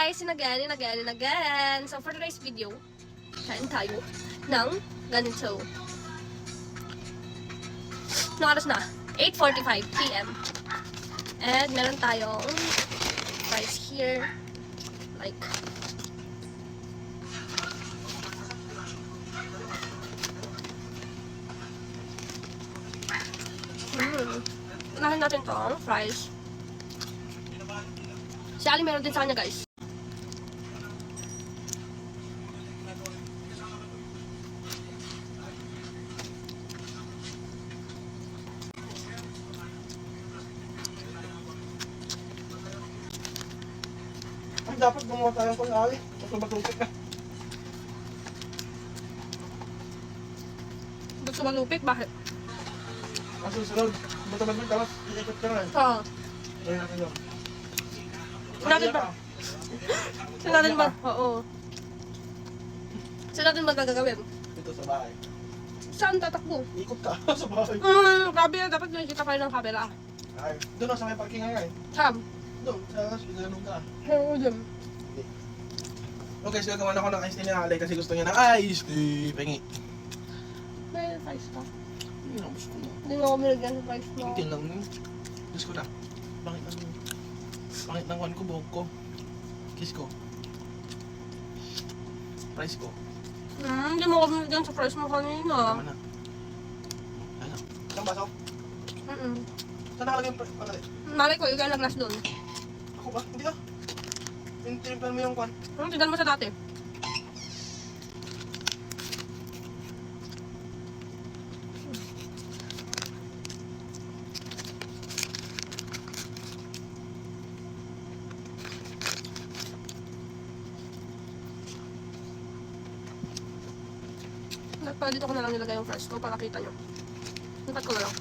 guys! And again. So, for today's video, kain tayo ng ganito. Anong oras na? 8:45 PM. And meron tayong fries here. Like, unahin natin tong fries. Si Ali meron din sa kanya, guys. Ay, dapat gumawa tayo kung Ali. Gusto matupik ka. Gusto malupik? Bakit? Ang susunod, buta-buta tapos iikot ka na eh. Oo. Ayun natin yun. Natin ba? Saan natin ba? Oo. Saan natin ba gagawin? Dito sa bahay. Saan tatakbo? Ikot ka sa bahay. Grabe yan. Dapat nakikita kayo ng camera. Ay, doon na sa may parking ngayon. Sam. Doon, sa ganun ka. Oo, dyan. Okay, so gagawa na ako ng ice tea ni Ale kasi gusto niya ng ice tea. Pengi. May fries ka. Hindi na, gusto ko na. Hindi mo ako nilagyan ng fries mo. Hindi lang yun. Gusto ko na. Pangit ng kuhan ko, buhok ko. Kiss ko. Price ko. Hindi mo ako nilagyan sa fries mo kanina. Tama na. Ano? Isang baso? Saan nakalagay yung price? Ano? Malay ko, ilagay na glass doon. Ako ba? Hindi ah. Tinimpan mo yung kuhan. Tignan mo sa dati. Dito ko na lang nilagay yung fries ko para kita nyo. Lipat ko na lang.